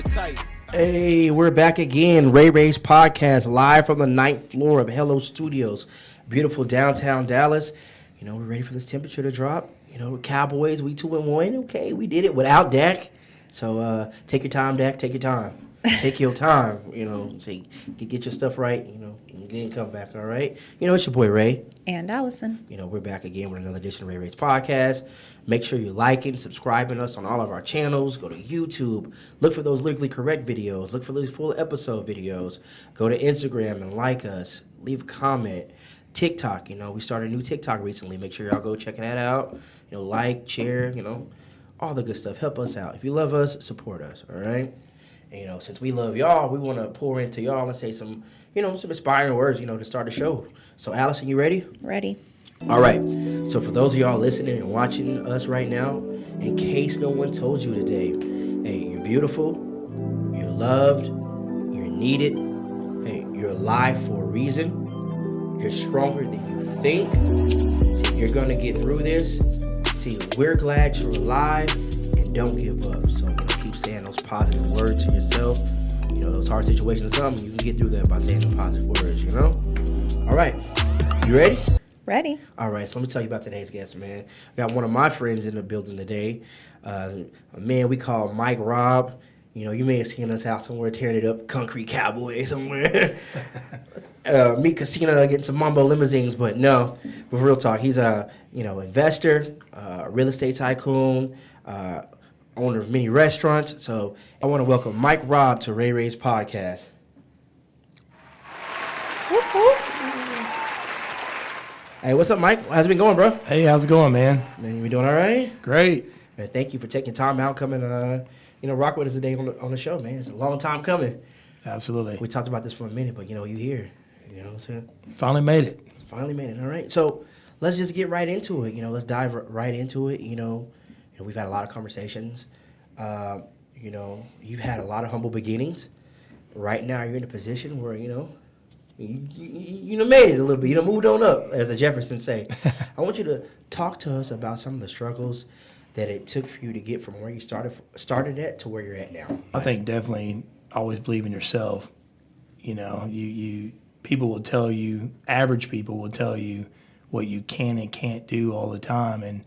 tight. Hey, we're back again. Ray Ray's podcast, live from the 9th floor of Hello Studios, beautiful downtown Dallas. You know, we're ready for this temperature to drop. You know, Cowboys, we 2-1. Okay, we did it without Dak. So take your time, Dak. Take your time. Take your time. You know, say get your stuff right. You know, and then come back. All right. You know, it's your boy Ray and Allison. You know, we're back again with another edition of Ray Ray's podcast. Make sure you're liking, subscribing us on all of our channels. Go to YouTube. Look for those legally correct videos. Look for those full episode videos. Go to Instagram and like us. Leave a comment. TikTok, you know, we started a new TikTok recently. Make sure y'all go check that out. You know, like, share, you know, all the good stuff. Help us out. If you love us, support us, all right? And, you know, since we love y'all, we want to pour into y'all and say some, you know, some inspiring words, you know, to start the show. So, Allison, you ready? Ready. All right. So, for those of y'all listening and watching us right now, in case no one told you today, hey, you're beautiful, you're loved, you're needed, hey, you're alive for a reason. You're stronger than you think. See, you're going to get through this. See, we're glad you're alive, and don't give up. So, you know, keep saying those positive words to yourself. You know, those hard situations come, you can get through that by saying the positive words, you know? All right. You ready? Ready. All right, so let me tell you about today's guest, man. I got one of my friends in the building today. A man we call Mike Robb. You know, you may have seen us out somewhere tearing it up, Concrete Cowboy somewhere. Meet Casino, getting some Mambo limousines, but no, with real talk, he's a investor, real estate tycoon, owner of many restaurants. So I want to welcome Mike Robb to Ray Ray's podcast. Whoop, whoop. Hey, what's up, Mike? How's it been going, bro? Hey, how's it going, man? Man, you doing all right? Great. Man, thank you for taking time out, coming, rock with us today on the show, man. It's a long time coming. Absolutely. We talked about this for a minute, but, you here. You know what I'm saying? Finally made it. Finally made it. All right. So let's just get right into it. You know, let's dive right into it. You know, we've had a lot of conversations. You've had a lot of humble beginnings. Right now, you're in a position where, you made it a little bit. You moved on up, as the Jeffersons say. I want you to talk to us about some of the struggles that it took for you to get from where you started at to where you're at now. I think definitely always believe in yourself. You know, you people will tell you, average people will tell you what you can and can't do all the time. And,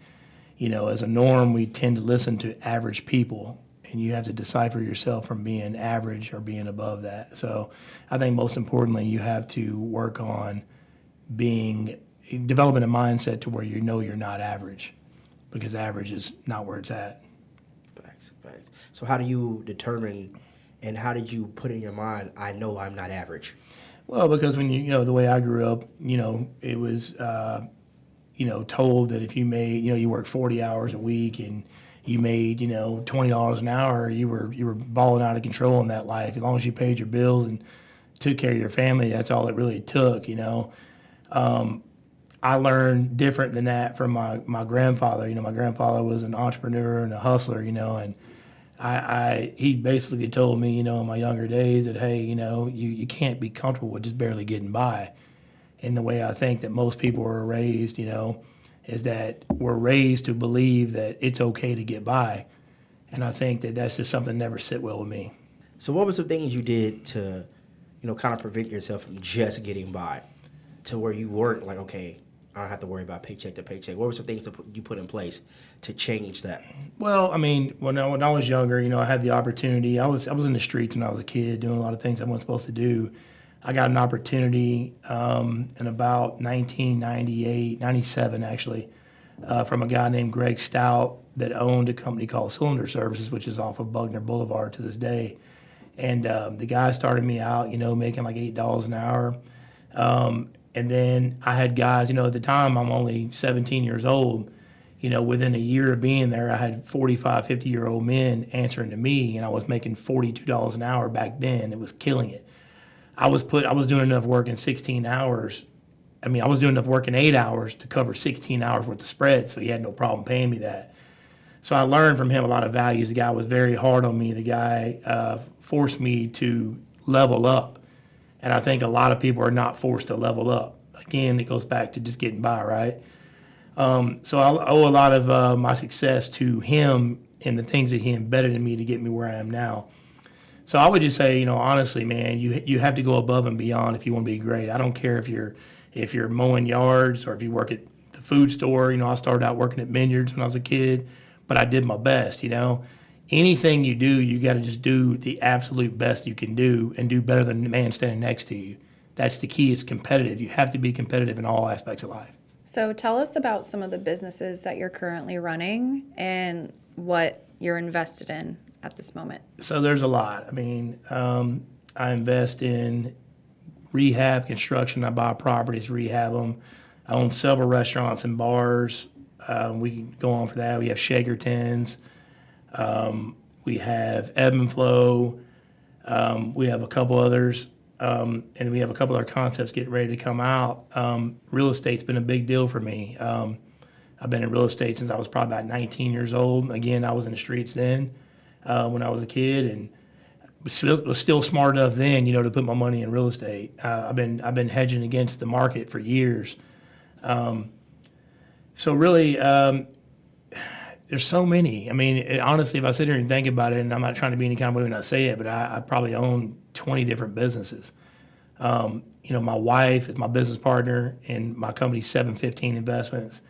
as a norm, we tend to listen to average people, and you have to decipher yourself from being average or being above that. So I think most importantly, you have to work on developing a mindset to where you're not average, because average is not where it's at. Facts. So how do you determine, and how did you put in your mind, I know I'm not average? Well, because when the way I grew up, it was, told that if you made, you worked 40 hours a week and you made, $20 an hour, you were balling out of control in that life. As long as you paid your bills and took care of your family, that's all it really took, I learned different than that from my grandfather. My grandfather was an entrepreneur and a hustler, and he basically told me, in my younger days that, hey, you can't be comfortable with just barely getting by. And the way I think that most people are raised, is that we're raised to believe that it's okay to get by. And I think that that's just something that never sit well with me. So what were some things you did to, kind of prevent yourself from just getting by to where you weren't like, okay, I don't have to worry about paycheck to paycheck? What were some things that you put in place to change that? Well, I mean, when I was younger, I had the opportunity. I was in the streets when I was a kid doing a lot of things I wasn't supposed to do. I got an opportunity in about 1998, 97 actually, from a guy named Greg Stout that owned a company called Cylinder Services, which is off of Bugner Boulevard to this day. And the guy started me out, making like $8 an hour. And then I had guys, at the time I'm only 17 years old, within a year of being there, I had 45, 50-year-old men answering to me, and I was making $42 an hour back then. It was killing it. I was doing enough work in 16 hours. I mean, I was doing enough work in 8 hours to cover 16 hours worth of spread, so he had no problem paying me that. So I learned from him a lot of values. The guy was very hard on me. The guy forced me to level up. And I think a lot of people are not forced to level up. Again, it goes back to just getting by, right? So I owe a lot of my success to him and the things that he embedded in me to get me where I am now. So I would just say, honestly, man, you have to go above and beyond if you want to be great. I don't care if you're mowing yards or if you work at the food store. I started out working at Minyards when I was a kid, but I did my best. Anything you do, you got to just do the absolute best you can do and do better than the man standing next to you. That's the key. It's competitive. You have to be competitive in all aspects of life. So tell us about some of the businesses that you're currently running and what you're invested in at this moment. So there's a lot. I invest in rehab, construction. I buy properties, rehab them. I own several restaurants and bars. We can go on for that. We have Shakertons. We have Ebb and Flow. We have a couple others. And we have a couple other concepts getting ready to come out. Real estate's been a big deal for me. I've been in real estate since I was probably about 19 years old. Again, I was in the streets then when I was a kid, and was still smart enough then, to put my money in real estate. I've been hedging against the market for years. So really, there's so many. Honestly, if I sit here and think about it, and I'm not trying to be any kind of way when I say it, but I probably own 20 different businesses. My wife is my business partner, and my company's 715 Investments.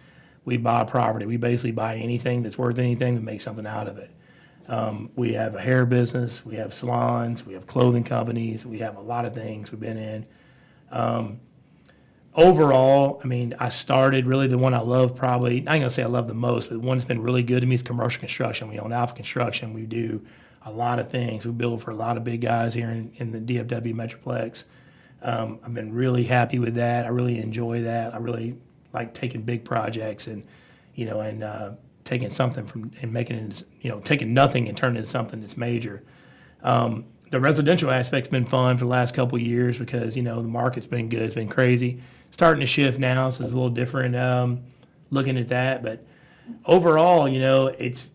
We buy property. We basically buy anything that's worth anything and make something out of it. We have a hair business. We have salons. We have clothing companies. We have a lot of things we've been in. Overall, I started really the one I love probably, I ain't gonna say I love the most, but the one that's been really good to me is commercial construction. We own Alpha Construction. We do a lot of things. We build for a lot of big guys here in the DFW Metroplex. I've been really happy with that. I really enjoy that. I really like taking big projects and taking something from and making it, taking nothing and turning it into something that's major. The residential aspect's been fun for the last couple of years because, the market's been good. It's been crazy. Starting to shift now, so it's a little different looking at that. But overall, it's,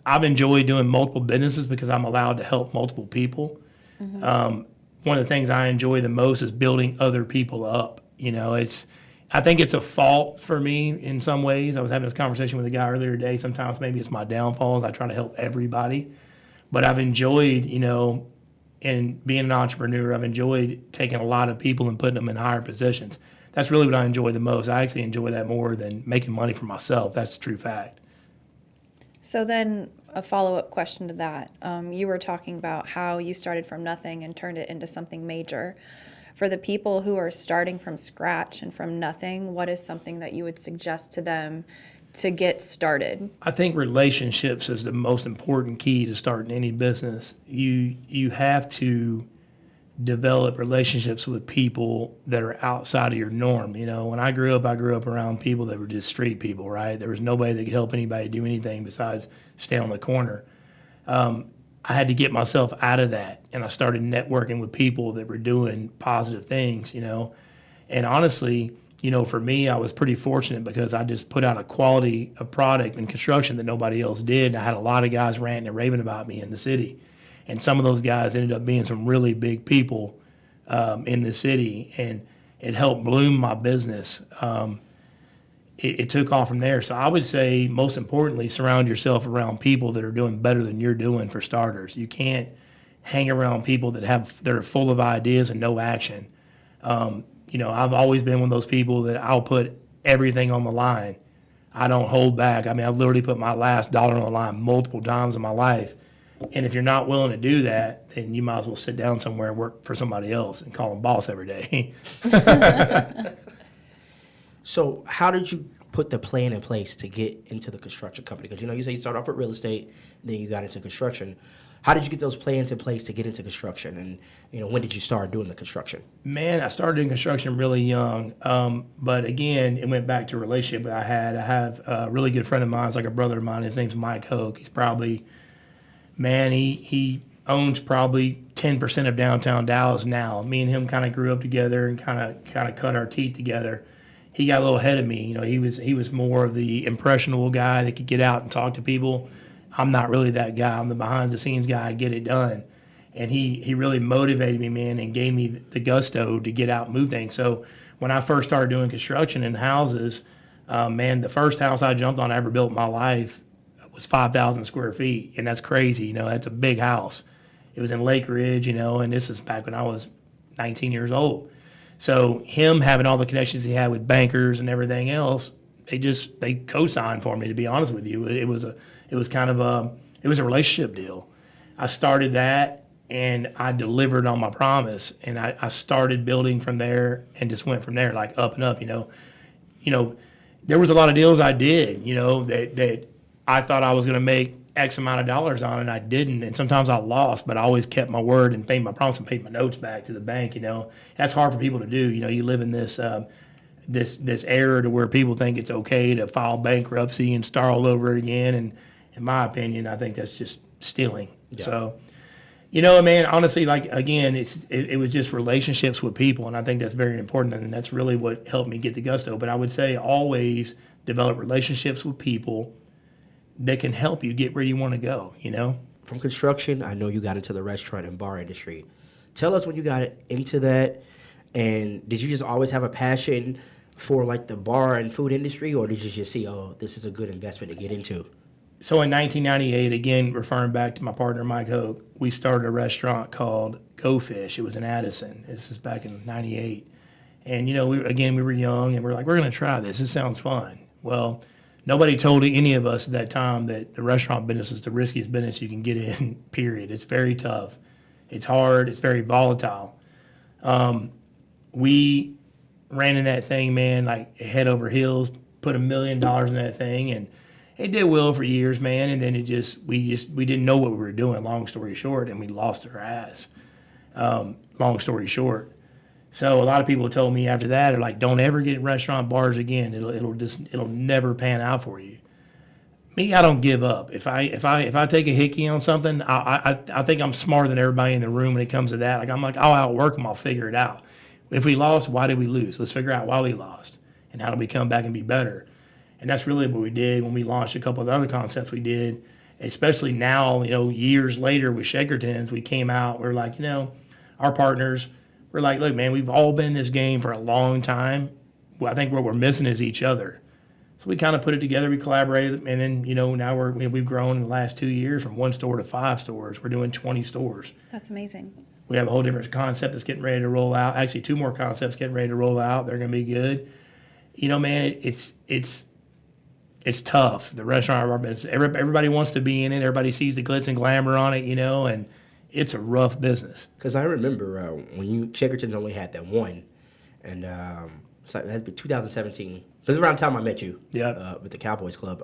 I've enjoyed doing multiple businesses because I'm allowed to help multiple people. Mm-hmm. One of the things I enjoy the most is building other people up. I think it's a fault for me in some ways. I was having this conversation with a guy earlier today. Sometimes maybe it's my downfalls. I try to help everybody. But I've enjoyed, in being an entrepreneur, I've enjoyed taking a lot of people and putting them in higher positions. That's really what I enjoy the most. I actually enjoy that more than making money for myself. That's the true fact. So then a follow-up question to that. You were talking about how you started from nothing and turned it into something major. For the people who are starting from scratch and from nothing, what is something that you would suggest to them to get started? I think relationships is the most important key to starting any business. You have to develop relationships with people that are outside of your norm. When I grew up around people that were just street people, right? There was nobody that could help anybody do anything besides stay on the corner. I had to get myself out of that, and I started networking with people that were doing positive things, And honestly, for me, I was pretty fortunate because I just put out a quality of product in construction that nobody else did. And I had a lot of guys ranting and raving about me in the city. And some of those guys ended up being some really big people in the city, and it helped bloom my business. It took off from there. So I would say, most importantly, surround yourself around people that are doing better than you're doing, for starters. You can't hang around people that are full of ideas and no action. I've always been one of those people that I'll put everything on the line. I don't hold back. I've literally put my last dollar on the line multiple times in my life. And if you're not willing to do that, then you might as well sit down somewhere and work for somebody else and call them boss every day. So how did you put the plan in place to get into the construction company? Because, you say you started off with real estate, then you got into construction. How did you get those plans in place to get into construction? And, when did you start doing the construction? Man, I started doing construction really young. But again, it went back to a relationship that I had. I have a really good friend of mine. It's like a brother of mine. His name's Mike Hoke. He's probably, he owns probably 10% of downtown Dallas now. Me and him kind of grew up together and kind of cut our teeth together. He got a little ahead of me. He was more of the impressionable guy that could get out and talk to people. I'm not really that guy. I'm the behind-the-scenes guy. I get it done. And he really motivated me, man, and gave me the gusto to get out and move things. So when I first started doing construction in houses, the first house I jumped on I ever built in my life was 5,000 square feet, and that's crazy. That's a big house. It was in Lake Ridge, and this is back when I was 19 years old. So him having all the connections he had with bankers and everything else, they co-signed for me. To be honest with you, it was a relationship deal. I started that and I delivered on my promise, and I started building from there and just went from there, like up and up. There was a lot of deals I did, that I thought I was going to make X amount of dollars on, and I didn't. And sometimes I lost, but I always kept my word and paid my promise and paid my notes back to the bank. That's hard for people to do. You live in this this era to where people think it's okay to file bankruptcy and start all over again. And in my opinion, I think that's just stealing. Yeah. So, man, honestly, like, again, it was just relationships with people, and I think that's very important, and that's really what helped me get the gusto. But I would say always develop relationships with people that can help you get where you want to go, From construction, I know you got into the restaurant and bar industry. Tell us when you got into that, and did you just always have a passion for like the bar and food industry, or did you just see, oh, this is a good investment to get into? So in 1998, again, referring back to my partner, Mike Hoke, we started a restaurant called Go Fish. It was in Addison. This is back in 98. And, we were young, and we're like, we're going to try this. This sounds fun. Well, nobody told any of us at that time that the restaurant business is the riskiest business you can get in, period. It's very tough. It's hard. It's very volatile. We ran in that thing, man, like head over heels, put $1 million in that thing, and it did well for years, man. And then we didn't know what we were doing, long story short, and we lost our ass, long story short. So a lot of people told me after that, are like, don't ever get in restaurant bars again. It'll never pan out for you. Me, I don't give up. If I take a hickey on something, I think I'm smarter than everybody in the room when it comes to that. I'm like, I'll outwork them. I'll figure it out. If we lost, why did we lose? Let's figure out why we lost and how do we come back and be better. And that's really what we did when we launched a couple of the other concepts we did, especially now, years later with Shakertons, we came out, we're like, our partners, we're like, look, man, we've all been in this game for a long time. Well, I think what we're missing is each other. So we kind of put it together, we collaborated, and then, now we've grown in the last 2 years from 1 store to 5 stores. We're doing 20 stores. That's amazing. We have a whole different concept that's getting ready to roll out. Actually, 2 more concepts getting ready to roll out. They're going to be good. Man, it's tough. The restaurant business, everybody wants to be in it. Everybody sees the glitz and glamour on it, and it's a rough business. Because I remember when Shakertons only had that one, and so it had to be 2017. This is around the time I met you. Yeah. With the Cowboys Club.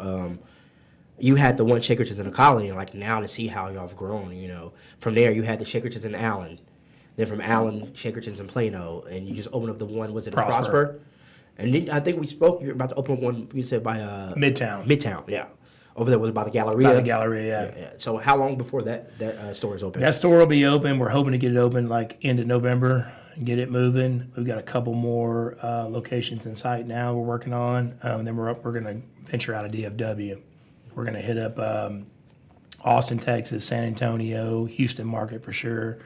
You had the one Shakertons in the colony, and like now to see how y'all have grown, From there, you had the Shakertons in Allen. Then from Allen, Shakertons in Plano, and you just opened up the one, was it in Prosper? And then I think we spoke, you're about to open up one, you said by Midtown. Midtown, yeah. Over there was by the Galleria. By the Galleria, yeah. So how long before that store is open? That store will be open. We're hoping to get it open like end of November and get it moving. We've got a couple more locations in sight now we're working on. And then we're going to venture out of DFW. We're going to hit up Austin, Texas, San Antonio, Houston market for sure.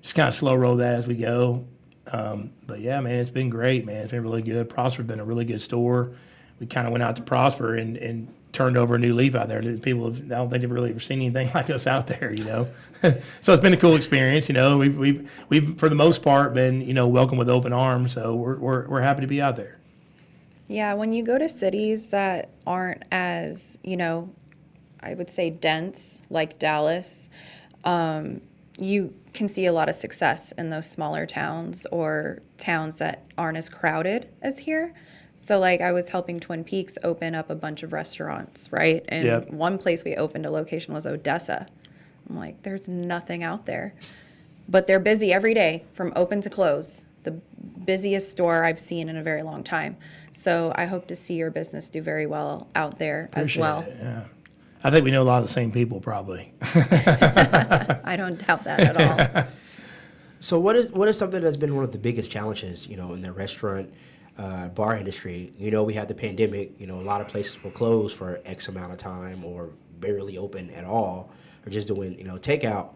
Just kind of slow roll that as we go. But yeah, man, it's been great, man. It's been really good. Prosper's been a really good store. We kind of went out to Prosper and turned over a new leaf out there. People I don't think they've really ever seen anything like us out there, So it's been a cool experience, We've for the most part been, welcome with open arms. So we're happy to be out there. Yeah, when you go to cities that aren't as, I would say dense, like Dallas, you can see a lot of success in those smaller towns or towns that aren't as crowded as here. So, like, I was helping Twin Peaks open up a bunch of restaurants, right? And Yep. one place we opened a location was Odessa. I'm like, there's nothing out there. But they're busy every day from open to close. The busiest store I've seen in a very long time. So I hope to see your business do very well out there as Appreciate well. it, yeah. I think we know a lot of the same people probably. I don't doubt that at all. So what is something that's been one of the biggest challenges, in the restaurant bar industry? We had the pandemic, a lot of places were closed for X amount of time or barely open at all or just doing, takeout.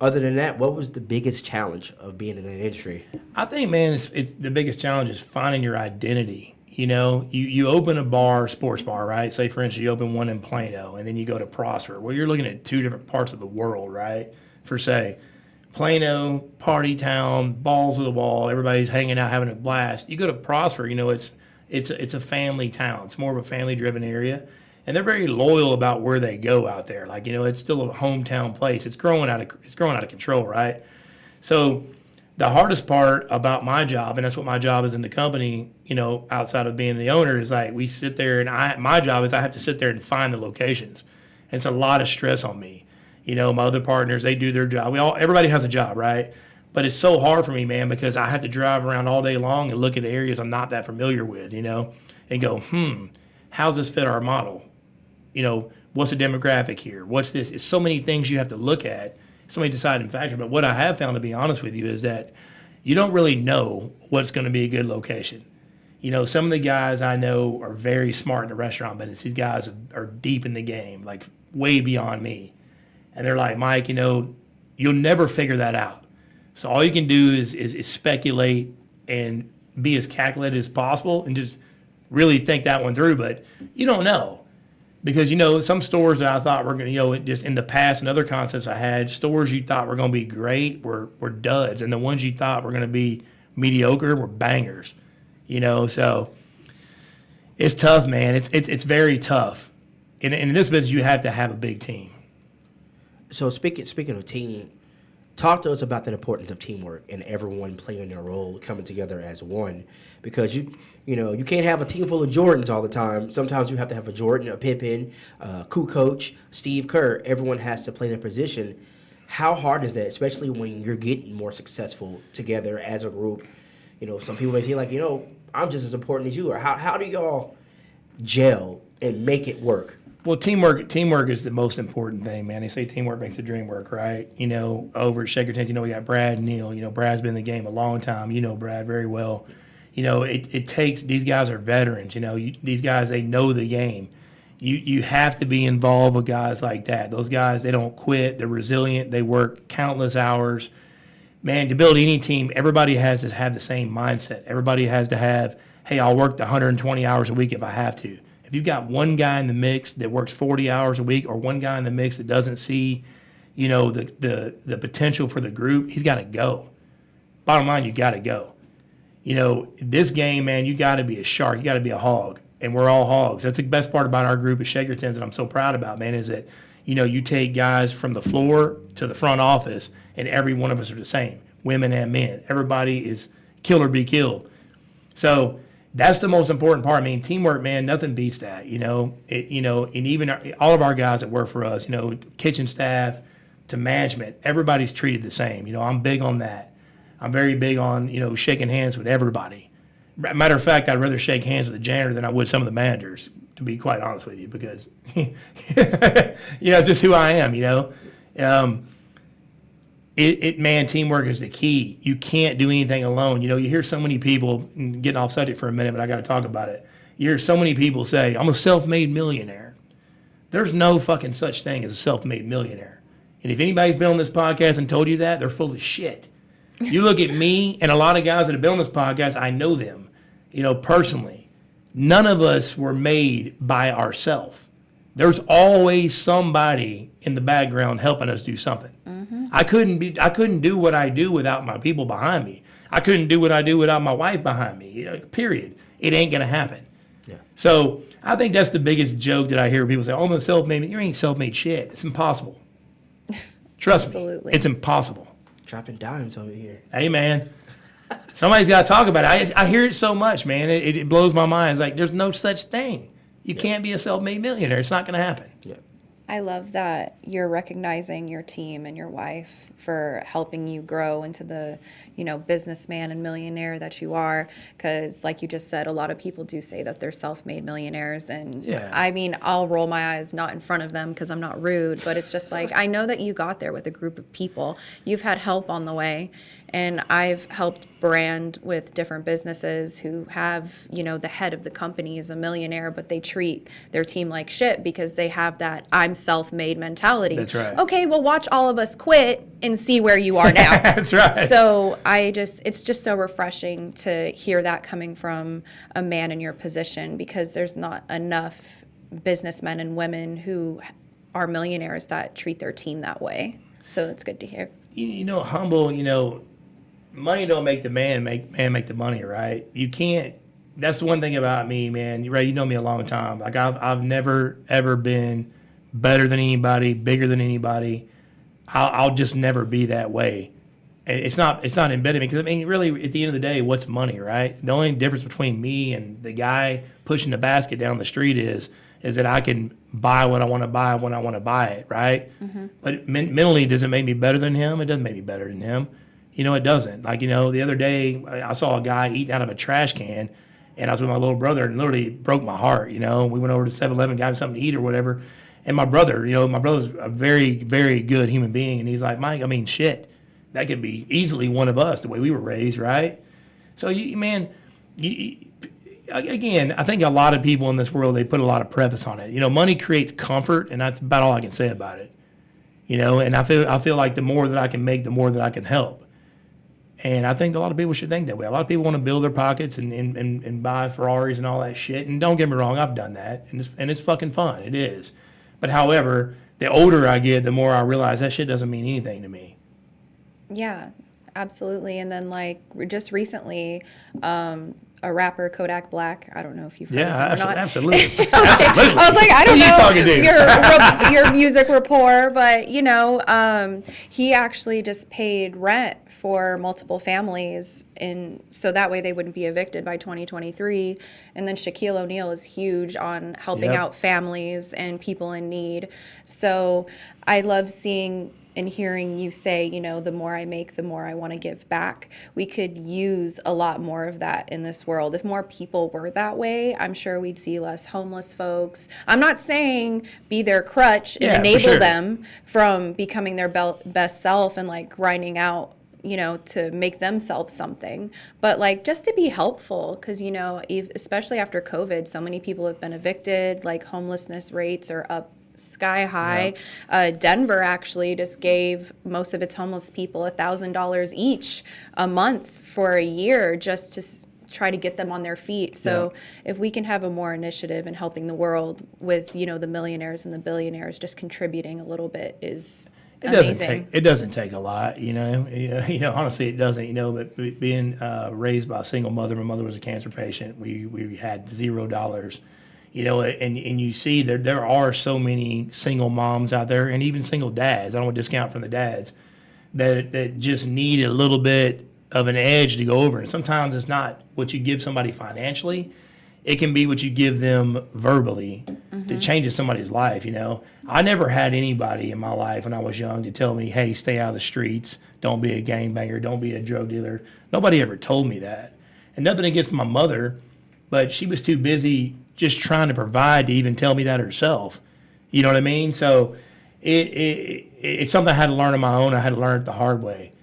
Other than that, what was the biggest challenge of being in that industry? I think, man, it's the biggest challenge is finding your identity. You open a bar, sports bar, right? Say, for instance, you open one in Plano, and then you go to Prosper. Well, you're looking at 2 different parts of the world, right? per se. Plano, party town, balls to the wall, everybody's hanging out, having a blast. You go to Prosper, it's a family town. It's more of a family-driven area, and they're very loyal about where they go out there. Like, it's still a hometown place. It's growing out of control, right? So the hardest part about my job, and that's what my job is in the company, outside of being the owner, is like we sit there, and my job is I have to sit there and find the locations. And it's a lot of stress on me. My other partners, they do their job. Everybody has a job, right? But it's so hard for me, man, because I have to drive around all day long and look at areas I'm not that familiar with, and go, how's this fit our model? What's the demographic here? What's this? It's so many things you have to look at, so many deciding factors. But what I have found, to be honest with you, is that you don't really know what's going to be a good location. Some of the guys I know are very smart in the restaurant business. These guys are deep in the game, like way beyond me. And they're like, Mike, you'll never figure that out. So all you can do is speculate and be as calculated as possible and just really think that one through. But you don't know. Because, some stores that I thought were going to, just in the past and other concepts I had, stores you thought were going to be great were duds. And the ones you thought were going to be mediocre were bangers. So it's tough, man. It's very tough. And in this business, you have to have a big team. So speaking of team, talk to us about the importance of teamwork and everyone playing their role, coming together as one. Because you can't have a team full of Jordans all the time. Sometimes you have to have a Jordan, a Pippen, Kukoc, Steve Kerr. Everyone has to play their position. How hard is that, especially when you're getting more successful together as a group? Some people may feel like, I'm just as important as you. Or how do y'all gel and make it work? Well, teamwork is the most important thing, man. They say teamwork makes the dream work, right? Over at Shaker Tents, we got Brad and Neil. Brad's been in the game a long time. Brad very well. It takes, these guys are veterans. These guys, they know the game. You have to be involved with guys like that. Those guys, they don't quit. They're resilient. They work countless hours. Man, to build any team, everybody has to have the same mindset. Everybody has to have, hey, I'll work the 120 hours a week if I have to. If you've got one guy in the mix that works 40 hours a week, or one guy in the mix that doesn't see, the potential for the group, he's got to go. Bottom line, you got to go. This game, man, you got to be a shark. You got to be a hog, and we're all hogs. That's the best part about our group at Shaker Tents that I'm so proud about, man, is that, you take guys from the floor to the front office, and every one of us are the same, women and men. Everybody is kill or be killed. So that's the most important part. I mean, teamwork, man, nothing beats that, and even all of our guys that work for us, kitchen staff to management, everybody's treated the same. I'm big on that. I'm very big on, shaking hands with everybody. Matter of fact, I'd rather shake hands with the janitor than I would some of the managers, to be quite honest with you, because, it's just who I am, Man, teamwork is the key. You can't do anything alone. You hear so many people, getting off subject for a minute, but I got to talk about it. You hear so many people say, I'm a self-made millionaire. There's no fucking such thing as a self-made millionaire. And if anybody's been on this podcast and told you that, they're full of shit. You look at me and a lot of guys that have been on this podcast, I know them, personally. None of us were made by ourselves. There's always somebody in the background helping us do something. Mm-hmm. I couldn't do what I do without my people behind me. I couldn't do what I do without my wife behind me. Period. It ain't gonna happen. Yeah. So I think that's the biggest joke that I hear people say, "Oh, I'm a self-made." You ain't self-made shit. It's impossible. Trust Absolutely. me. It's impossible. Dropping dimes over here. Hey, man. Somebody's got to talk about it. I hear it so much, man. It blows my mind. It's like there's no such thing. You can't be a self-made millionaire. It's not going to happen. Yeah. I love that you're recognizing your team and your wife for helping you grow into the, businessman and millionaire that you are. Because like you just said, a lot of people do say that they're self-made millionaires. And I mean, I'll roll my eyes, not in front of them because I'm not rude, but it's just like, I know that you got there with a group of people. You've had help on the way. And I've helped brand with different businesses who have, the head of the company is a millionaire, but they treat their team like shit because they have that I'm self-made mentality. That's right. Okay, well, watch all of us quit and see where you are now. That's right. So it's just so refreshing to hear that coming from a man in your position, because there's not enough businessmen and women who are millionaires that treat their team that way. So it's good to hear. Humble, money don't make the man make the money, right? You can't. That's the one thing about me, man. Ray, you know me a long time. Like I've never ever been better than anybody, bigger than anybody. I'll just never be that way. And it's not embedded in me, because really, at the end of the day, what's money, right? The only difference between me and the guy pushing the basket down the street is that I can buy what I want to buy when I want to buy it, right? Mm-hmm. But mentally, does it make me better than him? It doesn't make me better than him. It doesn't. Like, the other day, I saw a guy eating out of a trash can, and I was with my little brother, and literally broke my heart. We went over to 7-Eleven, got him something to eat or whatever. And my brother's a very, very good human being. And he's like, Mike, shit, that could be easily one of us, the way we were raised, right? So, again, I think a lot of people in this world, they put a lot of preface on it. Money creates comfort, and that's about all I can say about it. And I feel like the more that I can make, the more that I can help. And I think a lot of people should think that way. A lot of people want to build their pockets and buy Ferraris and all that shit. And don't get me wrong, I've done that. And it's fucking fun. It is. But however, the older I get, the more I realize that shit doesn't mean anything to me. Yeah, absolutely. And then just recently, a rapper, Kodak Black. I don't know if you've heard of him or not. Absolutely. I was like, I don't know your music rapport, but he actually just paid rent for multiple families, so that way they wouldn't be evicted by 2023. And then Shaquille O'Neal is huge on helping out families and people in need. So I love seeing and hearing you say, the more I make, the more I want to give back. We could use a lot more of that in this world. If more people were that way, I'm sure we'd see less homeless folks. I'm not saying be their crutch and enable them from becoming their best self and grinding out, to make themselves something, but just to be helpful, because especially after COVID, so many people have been evicted. Homelessness rates are up sky high. Denver actually just gave most of its homeless people $1,000 each a month for a year just to try to get them on their feet. So if we can have a more initiative in helping the world with the millionaires and the billionaires just contributing a little bit is amazing. It doesn't take a lot, honestly it doesn't, but being raised by a single mother, my mother was a cancer patient. We had $0. And you see there are so many single moms out there, and even single dads. I don't want to discount from the dads that just need a little bit of an edge to go over. And sometimes it's not what you give somebody financially; it can be what you give them verbally that changes somebody's life. I never had anybody in my life when I was young to tell me, "Hey, stay out of the streets. Don't be a gangbanger. Don't be a drug dealer." Nobody ever told me that. And nothing against my mother, but she was too busy just trying to provide to even tell me that herself. You know what I mean? So it's something I had to learn on my own. I had to learn it the hard way.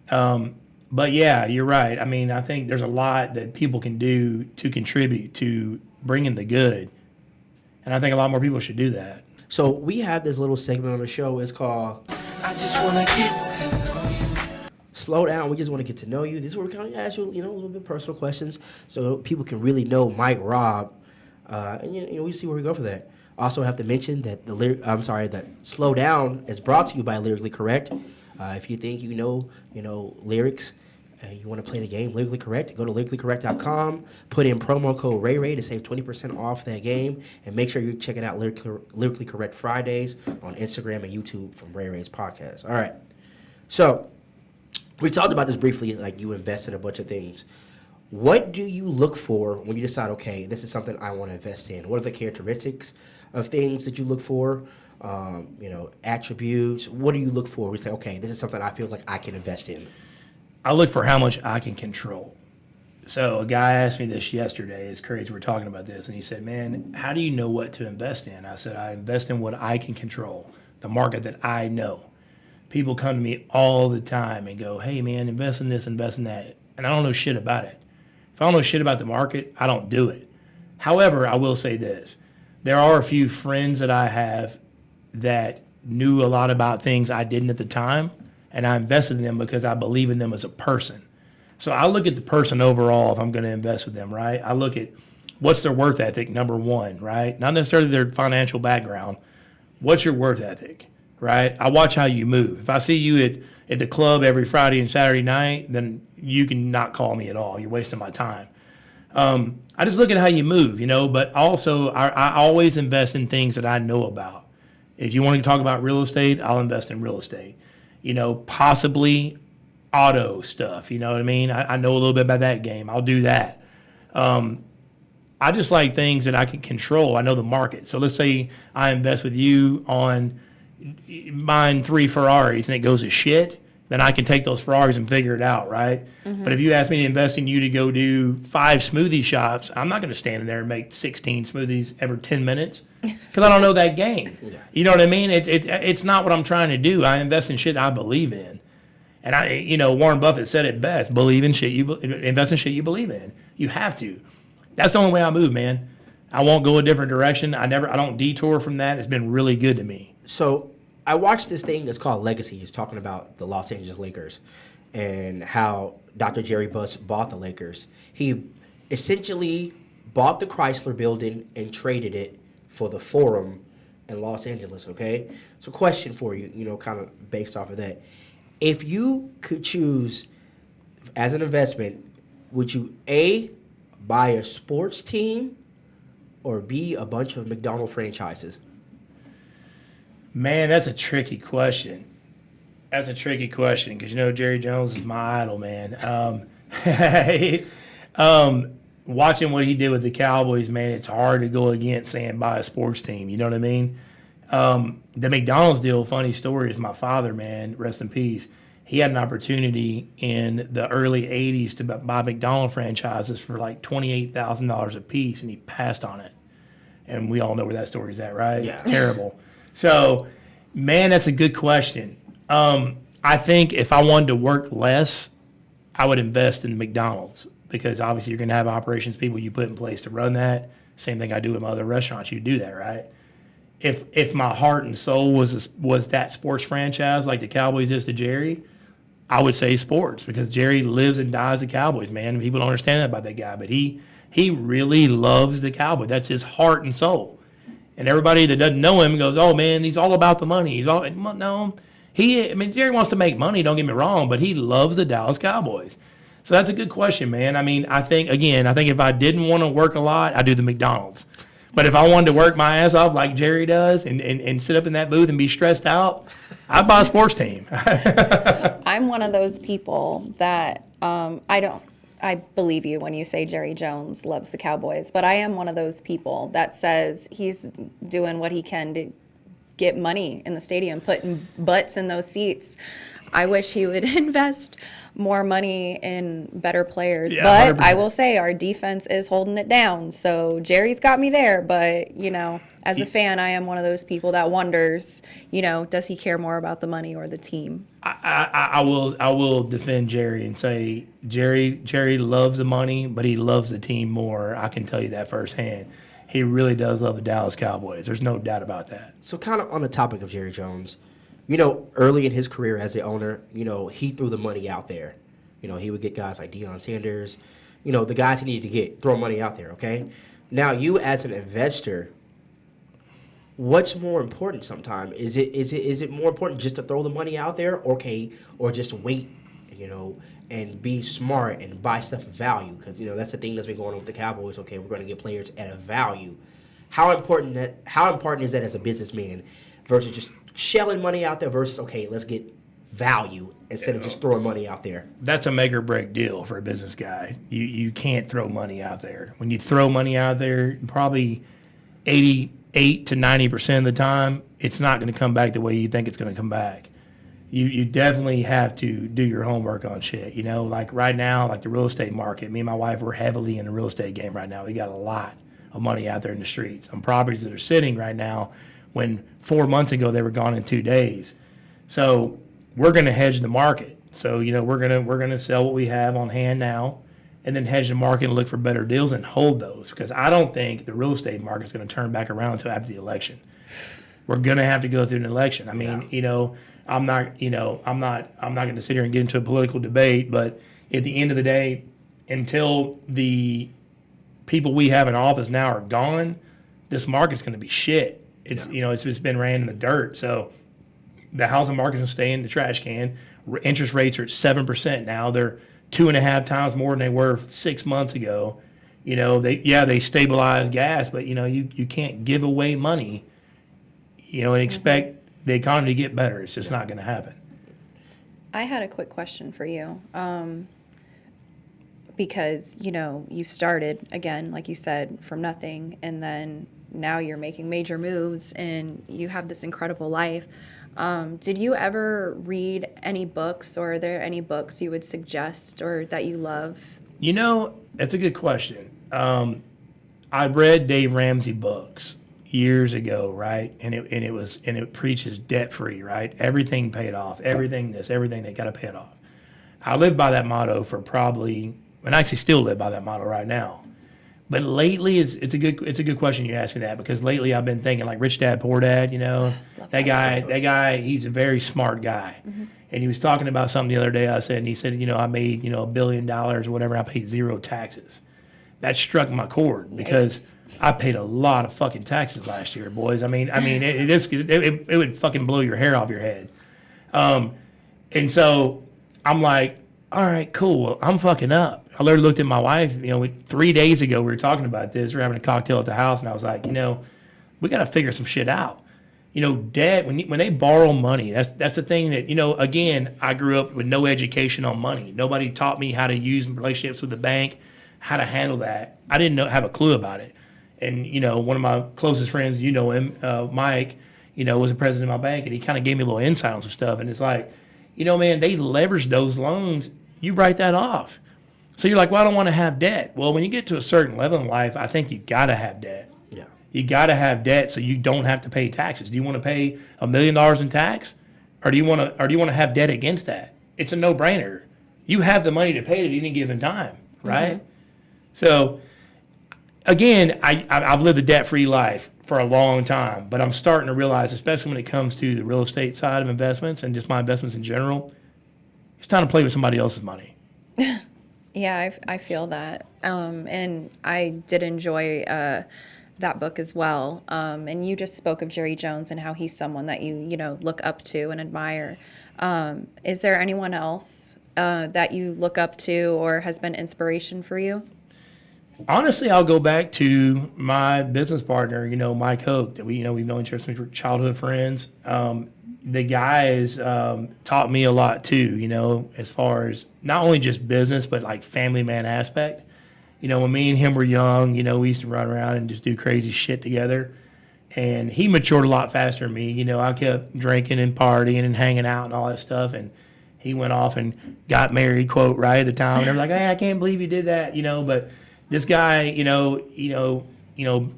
But yeah, you're right. I think there's a lot that people can do to contribute to bringing the good. And I think a lot more people should do that. So we have this little segment on the show. It's called I Just Want to Get to Know You. Slow down. We just want to get to know you. This is where we kind of ask you, a little bit personal questions so people can really know Mike Robb. And we see where we go for that. Also, have to mention that that Slow Down is brought to you by Lyrically Correct. If you think you know lyrics, you want to play the game Lyrically Correct, go to lyricallycorrect.com, put in promo code RayRay to save 20% off that game, and make sure you're checking out Lyrically Correct Fridays on Instagram and YouTube from Ray Ray's podcast. All right. So we talked about this briefly, you invest in a bunch of things. What do you look for when you decide, okay, this is something I want to invest in? What are the characteristics of things that you look for? Attributes. What do you look for? We say, okay, this is something I feel like I can invest in. I look for how much I can control. So a guy asked me this yesterday. It's crazy we're talking about this. And he said, man, how do you know what to invest in? I said, I invest in what I can control, the market that I know. People come to me all the time and go, hey, man, invest in this, invest in that. And I don't know shit about it. If I don't know shit about the market, I don't do it. However, I will say this. There are a few friends that I have that knew a lot about things I didn't at the time, and I invested in them because I believe in them as a person. So I look at the person overall if I'm going to invest with them, right? I look at what's their work ethic, number one, right? Not necessarily their financial background. What's your work ethic? right? I watch how you move. If I see you at the club every Friday and Saturday night, then you can not call me at all. You're wasting my time. I just look at how you move, but also I always invest in things that I know about. If you want to talk about real estate, I'll invest in real estate. Possibly auto stuff, you know what I mean? I know a little bit about that game. I'll do that. I just like things that I can control. I know the market. So let's say I invest with you on buying 3 Ferraris and it goes to shit, then I can take those Ferraris and figure it out, right? Mm-hmm. But if you ask me to invest in you to go do 5 smoothie shops, I'm not going to stand in there and make 16 smoothies every 10 minutes because I don't know that game. Yeah. You know what I mean? It's not what I'm trying to do. I invest in shit I believe in. And Warren Buffett said it best: believe in shit invest in shit you believe in. You have to. That's the only way I move, man. I won't go a different direction. I don't detour from that. It's been really good to me. So I watched this thing that's called Legacy. It's talking about the Los Angeles Lakers and how Dr. Jerry Buss bought the Lakers. He essentially bought the Chrysler building and traded it for the Forum in Los Angeles, okay? So question for you, kind of based off of that. If you could choose as an investment, would you A, buy a sports team, or B, a bunch of McDonald's franchises? Man, that's a tricky question. That's a tricky question because, Jerry Jones is my idol, man. Watching what he did with the Cowboys, man, it's hard to go against saying buy a sports team. You know what I mean? The McDonald's deal, funny story, is my father, man, rest in peace. He had an opportunity in the early 80s to buy McDonald's franchises for like $28,000 a piece, and he passed on it. And we all know where that story's at, right? Yeah. Terrible. So, man, that's a good question. I think if I wanted to work less, I would invest in McDonald's because obviously you're going to have operations people you put in place to run that. Same thing I do with my other restaurants. You do that, right? If my heart and soul was that sports franchise like the Cowboys is to Jerry, I would say sports because Jerry lives and dies the Cowboys, man. People don't understand that about that guy, but he really loves the Cowboys. That's his heart and soul. And everybody that doesn't know him goes, "Oh man, he's all about the money." Jerry wants to make money. Don't get me wrong, but he loves the Dallas Cowboys. So that's a good question, man. I think if I didn't want to work a lot, I'd do the McDonald's. But if I wanted to work my ass off like Jerry does and sit up in that booth and be stressed out, I'd buy a sports team. I'm one of those people that I believe you when you say Jerry Jones loves the Cowboys, but I am one of those people that says he's doing what he can to get money in the stadium, putting butts in those seats. I wish he would invest more money in better players. Yeah, but 100%. I will say our defense is holding it down. So Jerry's got me there. But, as a fan, I am one of those people that wonders, does he care more about the money or the team? I will defend Jerry and say Jerry loves the money, but he loves the team more. I can tell you that firsthand. He really does love the Dallas Cowboys. There's no doubt about that. So kind of on the topic of Jerry Jones, early in his career as the owner, he threw the money out there. He would get guys like Deion Sanders, the guys he needed to throw money out there, okay? Now, you as an investor, what's more important sometimes? Is it more important just to throw the money out there, okay, or just wait, and be smart and buy stuff of value? Because, that's the thing that's been going on with the Cowboys. Okay, we're going to get players at a value. How important is that as a businessman versus just shelling money out there versus, okay, let's get value instead of just throwing money out there? That's a make or break deal for a business guy. You can't throw money out there. When you throw money out there, probably 88 to 90% of the time, it's not going to come back the way you think it's going to come back. You definitely have to do your homework on shit. Like right now, like the real estate market, me and my wife, we're heavily in the real estate game right now. We got a lot of money out there in the streets on properties that are sitting right now when 4 months ago they were gone in 2 days. So we're going to hedge the market. So, we're going to sell what we have on hand now and then hedge the market and look for better deals and hold those, because I don't think the real estate market is going to turn back around until after the election. We're going to have to go through an election. I'm not going to sit here and get into a political debate, but at the end of the day, until the people we have in office now are gone, this market's going to be shit. It's it's been ran in the dirt. So the housing market's gonna stay in the trash can. Interest rates are at 7% now. They're 2.5 times more than they were 6 months ago. You know, they stabilize gas, but you know, you can't give away money, you know, and expect the economy to get better. It's just not going to happen. I had a quick question for you. Because, you know, you started, again, like you said, from nothing, and then now you're making major moves and you have this incredible life. Did you ever read any books, or are there any books you would suggest or that you love? You know, that's a good question. I read Dave Ramsey books years ago, right? And it preaches debt free, right? Everything paid off, everything they got to pay it off. I lived by that motto for probably, and I actually still live by that motto right now. But lately, it's a good question you ask me that, because lately I've been thinking like Rich Dad Poor Dad. You know, that guy, he's a very smart guy. And he was talking about something the other day. He said, you know, I made, you know, $1 billion or whatever. And I paid 0 taxes. That struck my chord because I paid a lot of fucking taxes last year, boys. I mean, it would fucking blow your hair off your head. And so I'm like, all right, cool. Well, I'm fucking up. I literally looked at my wife, you know, 3 days ago, we were talking about this. We were having a cocktail at the house, and I was like, you know, we got to figure some shit out. You know, debt, when they borrow money, that's the thing that, you know, again, I grew up with no education on money. Nobody taught me how to use relationships with the bank, how to handle that. I didn't have a clue about it. And, you know, one of my closest friends, you know him, Mike, you know, was the president of my bank, and he kind of gave me a little insight on some stuff. And it's like, you know, man, they leverage those loans. You write that off. So you're like, well, I don't want to have debt. Well, when you get to a certain level in life, I think you got to have debt. Yeah. You got to have debt so you don't have to pay taxes. Do you want to pay $1 million in tax, or do you want to have debt against that? It's a no-brainer. You have the money to pay it at any given time, right? So, again, I've lived a debt-free life for a long time, but I'm starting to realize, especially when it comes to the real estate side of investments and just my investments in general, it's time to play with somebody else's money. Yeah, I feel that. And I did enjoy that book as well. And you just spoke of Jerry Jones and how he's someone that you know, look up to and admire. Is there anyone else that you look up to or has been inspiration for you? Honestly, I'll go back to my business partner, you know, Mike Hoke, that we've known each other since we were childhood friends. The guys taught me a lot too, you know, as far as not only just business, but like family man aspect. You know, when me and him were young, you know, we used to run around and just do crazy shit together. And he matured a lot faster than me. You know, I kept drinking and partying and hanging out and all that stuff. And he went off and got married, quote, right at the time. And they're like, hey, I can't believe you did that, you know. But this guy, you know,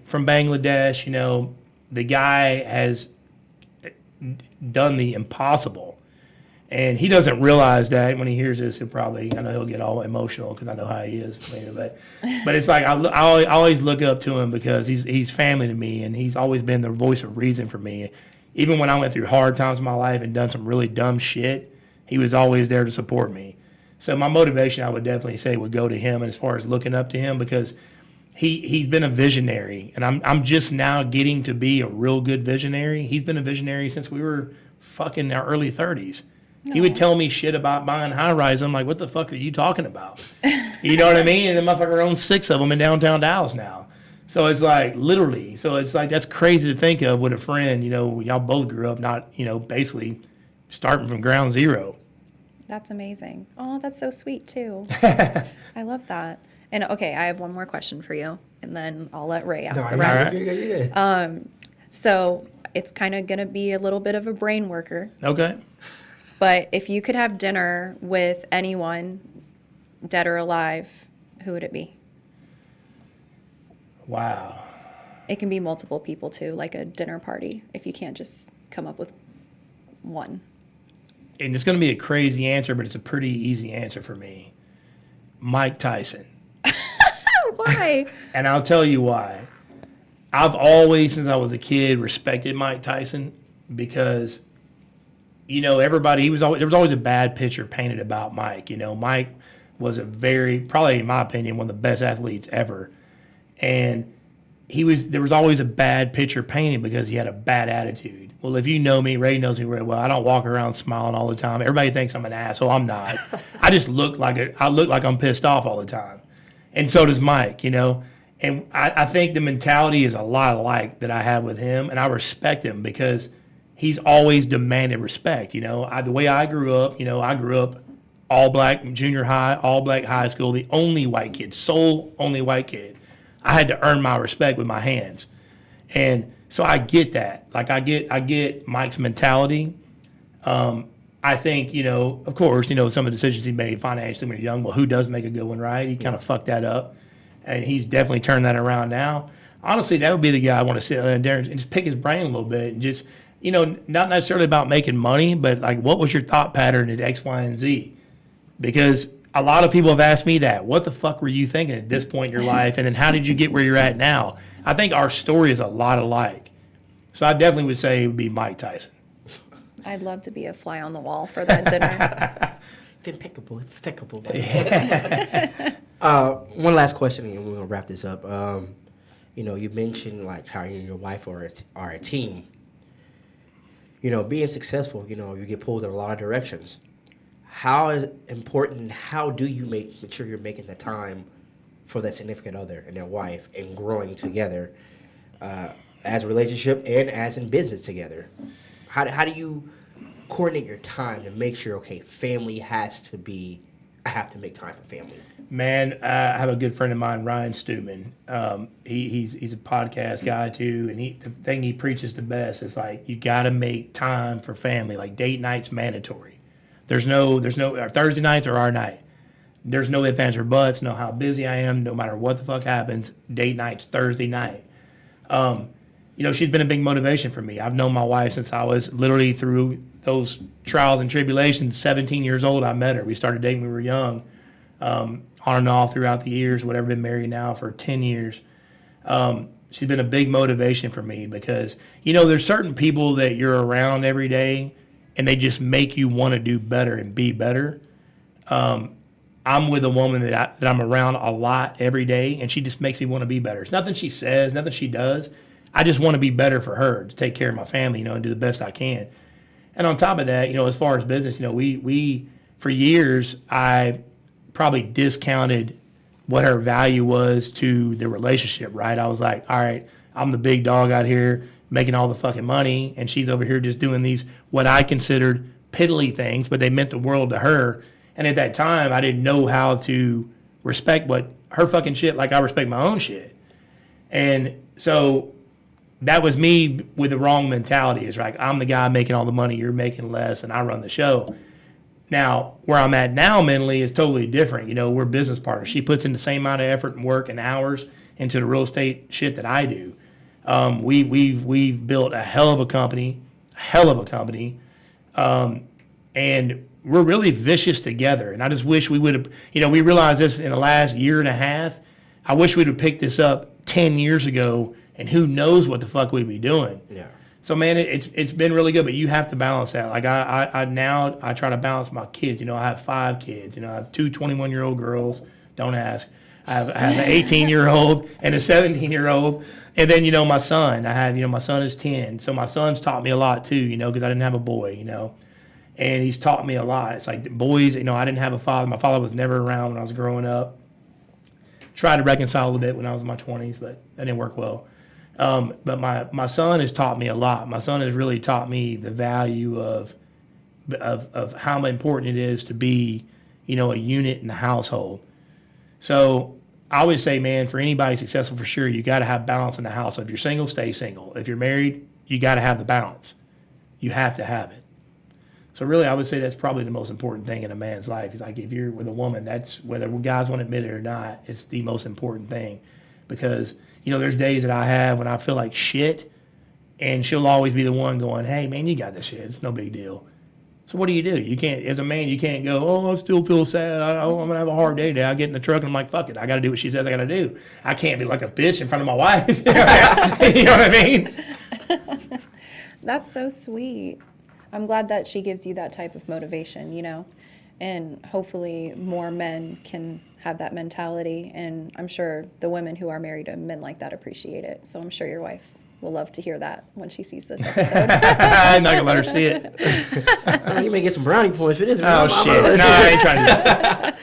from Bangladesh, you know, the guy has done the impossible, and he doesn't realize that. When he hears this, I know he'll get all emotional because I know how he is later. But it's like I always look up to him because he's family to me, and he's always been the voice of reason for me. Even when I went through hard times in my life and done some really dumb shit, he was always there to support me. So my motivation, I would definitely say, would go to him, and as far as looking up to him, because he's been a visionary, and I'm just now getting to be a real good visionary. He's been a visionary since we were fucking in our early 30s. No. He would tell me shit about buying high rise. I'm like, what the fuck are you talking about? You know what I mean? And the motherfucker owns 6 of them in downtown Dallas now. So it's like, literally. So it's like, that's crazy to think of with a friend. You know, y'all both grew up not, you know, basically starting from ground zero. That's amazing. Oh, that's so sweet too. I love that. And okay, I have one more question for you, and then I'll let Ray ask the rest. Right. So it's kind of going to be a little bit of a brain worker. Okay. But if you could have dinner with anyone, dead or alive, who would it be? Wow. It can be multiple people too, like a dinner party, if you can't just come up with one. And it's going to be a crazy answer, but it's a pretty easy answer for me. Mike Tyson. Why? And I'll tell you why. I've always, since I was a kid, respected Mike Tyson because, you know, there was always a bad picture painted about Mike. You know, Mike was probably in my opinion, one of the best athletes ever. And there was always a bad picture painted because he had a bad attitude. Well, if you know me, Ray knows me very well. I don't walk around smiling all the time. Everybody thinks I'm an asshole. I'm not. I just look like I'm pissed off all the time. And so does Mike, you know. And I think the mentality is a lot alike that I have with him, and I respect him because he's always demanded respect, you know. The way I grew up, you know, I grew up all black junior high, all black high school, the only white kid, sole only white kid. I had to earn my respect with my hands. And so I get that. Like I get Mike's mentality. I think, you know, of course, you know, some of the decisions he made financially when he was young, well, who does make a good one, right? He kind of fucked that up. And he's definitely turned that around now. Honestly, that would be the guy I want to sit there and just pick his brain a little bit and just, you know, not necessarily about making money, but like, what was your thought pattern at X, Y, and Z? Because a lot of people have asked me that. What the fuck were you thinking at this point in your life? And then how did you get where you're at now? I think our story is a lot alike. So I definitely would say it would be Mike Tyson. I'd love to be a fly on the wall for that dinner. It's impeccable. It's impeccable. One last question, and we're gonna wrap this up. You know, you mentioned like how you and your wife are a team. You know, being successful, you know, you get pulled in a lot of directions. How is important? How do you make sure you're making the time for that significant other and their wife and growing together as a relationship and as in business together? How do you coordinate your time to make sure, okay, family has to be, I have to make time for family? Man, I have a good friend of mine, Ryan Stewman. He's a podcast guy too, and the thing he preaches the best is like, you got to make time for family. Like date night's mandatory. There's no Thursday nights are our night. There's no ifs, ands, or buts. No how busy I am, no matter what the fuck happens. Date night's Thursday night. You know, she's been a big motivation for me. I've known my wife since I was literally through those trials and tribulations. 17 years old, I met her. We started dating when we were young, on and off throughout the years. Whatever, been married now for 10 years. She's been a big motivation for me because, you know, there's certain people that you're around every day and they just make you want to do better and be better. I'm with a woman that I'm around a lot every day, and she just makes me want to be better. It's nothing she says, nothing she does. I just want to be better for her, to take care of my family, you know, and do the best I can. And on top of that, you know, as far as business, you know, we for years, I probably discounted what her value was to the relationship, right? I was like, all right, I'm the big dog out here making all the fucking money, and she's over here just doing these, what I considered piddly things, but they meant the world to her. And at that time, I didn't know how to respect what her fucking shit like I respect my own shit. And so that was me with the wrong mentality. It's like, I'm the guy making all the money, you're making less, and I run the show. Now, where I'm at now mentally is totally different. You know, we're business partners. She puts in the same amount of effort and work and hours into the real estate shit that I do. We've built a hell of a company, and we're really vicious together. And I just wish we would have, you know, we realized this in the last year and a half. I wish we'd have picked this up 10 years ago, and who knows what the fuck we'd be doing. Yeah. So, man, it's been really good, but you have to balance that. Like, I now try to balance my kids. You know, I have 5 kids. You know, I have 2 21-year-old girls. Don't ask. I have an 18-year-old and a 17-year-old. And then, you know, my son. My son is 10. So my son's taught me a lot, too, you know, because I didn't have a boy, you know. And he's taught me a lot. It's like the boys, you know, I didn't have a father. My father was never around when I was growing up. Tried to reconcile a little bit when I was in my 20s, but that didn't work well. But my son has taught me a lot. My son has really taught me the value of how important it is to be, you know, a unit in the household. So I always say, man, for anybody successful, for sure, you got to have balance in the house. So if you're single, stay single. If you're married, you got to have the balance. You have to have it. So really, I would say that's probably the most important thing in a man's life. Like if you're with a woman, that's, whether guys want to admit it or not, it's the most important thing. Because, you know, there's days that I have when I feel like shit, and she'll always be the one going, hey, man, you got this shit. It's no big deal. So what do? You can't, as a man, you can't go, oh, I still feel sad. I'm going to have a hard day today. I get in the truck and I'm like, fuck it. I got to do what she says I got to do. I can't be like a bitch in front of my wife. You know what I mean? That's so sweet. I'm glad that she gives you that type of motivation, you know. and hopefully more men can have that mentality. And I'm sure the women who are married to men like that appreciate it. So I'm sure your wife will love to hear that when she sees this episode. I'm not gonna let her see it. You may get some brownie points for this. Oh shit! No, I ain't trying to do that.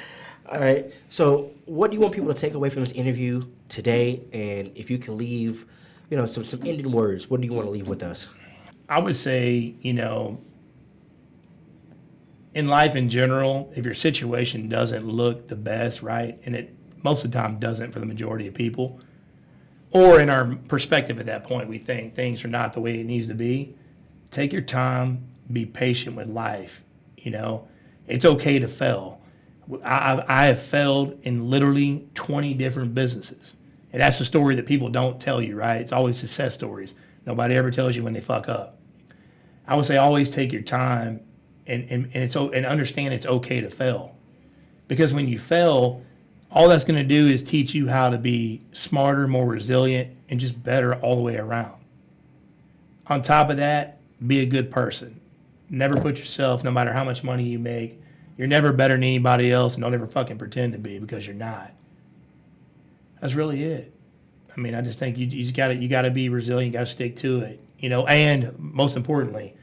All right. So, what do you want people to take away from this interview today? And if you can leave, some ending words, what do you want to leave with us? I would say, in life in general, if your situation doesn't look the best, right, and it most of the time doesn't for the majority of people, or in our perspective at that point, we think things are not the way it needs to be, take your time, be patient with life. It's okay to fail. I have failed in literally 20 different businesses. And that's the story that people don't tell you, right? It's always success stories. Nobody ever tells you when they fuck up. I would say always take your time and understand it's okay to fail. Because when you fail, all that's going to do is teach you how to be smarter, more resilient, and just better all the way around. On top of that, be a good person. Never put yourself, no matter how much money you make, you're never better than anybody else, and don't ever fucking pretend to be, because you're not. That's really it. I mean, I just think you got to be resilient. You got to stick to it. And most importantly,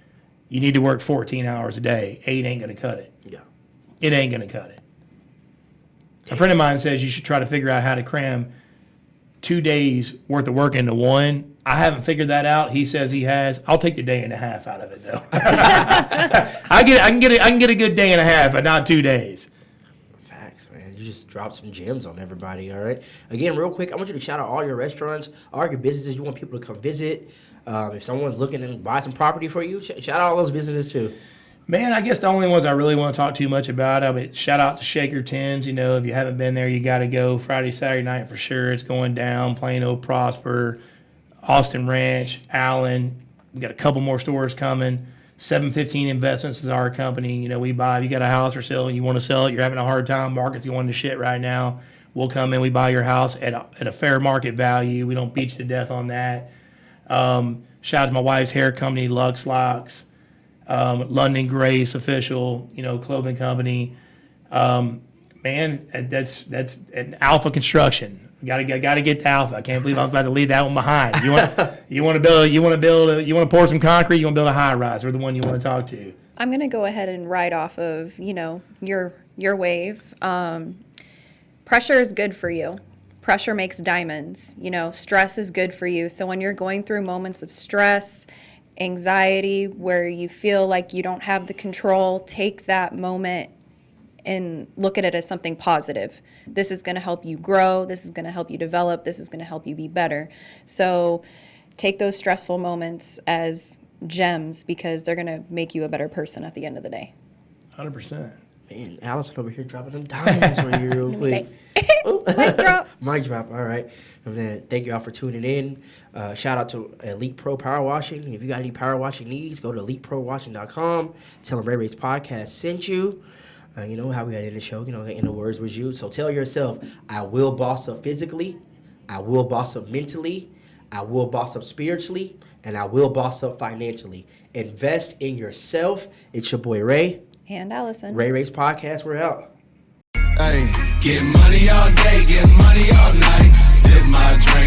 you need to work 14 hours a day. 8 ain't going to cut it. Yeah. It ain't going to cut it. A friend of mine says you should try to figure out how to cram 2 days worth of work into one. I haven't figured that out. He says he has. I'll take the day and a half out of it, though. I can get a good day and a half, but not 2 days. Facts, man. You just dropped some gems on everybody. All right. Again, real quick, I want you to shout out all your restaurants, all your businesses you want people to come visit. If someone's looking to buy some property for you, shout out all those businesses too. Man, I guess the only ones I really want to talk too much about, I mean, shout out to Shaker Tins. If you haven't been there, you got to go. Friday, Saturday night for sure. It's going down. Plano, Prosper, Austin Ranch, Allen. We got a couple more stores coming. 715 Investments is our company. We buy. If you got a house for sale and you want to sell it, you're having a hard time. Market's going to shit right now. We'll come in. We buy your house at a fair market value. We don't beat you to death on that. Shout out to my wife's hair company, Lux Locks. London Grace official, clothing company. Man, that's an Alpha Construction. Got to get to Alpha. I can't believe I was about to leave that one behind. You want to pour some concrete. You want to build a high rise. We're the one you want to talk to. I'm going to go ahead and ride off of, your wave. Pressure is good for you. Pressure makes diamonds. Stress is good for you. So when you're going through moments of stress, anxiety, where you feel like you don't have the control, take that moment and look at it as something positive. This is going to help you grow. This is going to help you develop. This is going to help you be better. So take those stressful moments as gems, because they're going to make you a better person at the end of the day. 100%. Man, Allison over here dropping them diamonds for you real quick. Mic drop. Mic drop. All right. And then thank you all for tuning in. Shout out to Elite Pro Power Washing. If you got any power washing needs, go to eliteprowashing.com. Tell them Ray Ray's podcast sent you. You know how we had in the show, in the words was you. So tell yourself, I will boss up physically, I will boss up mentally, I will boss up spiritually, and I will boss up financially. Invest in yourself. It's your boy Ray. And Allison. Ray Ray's podcast. We're out. Hey, get money all day, get money all night. Sip my drink.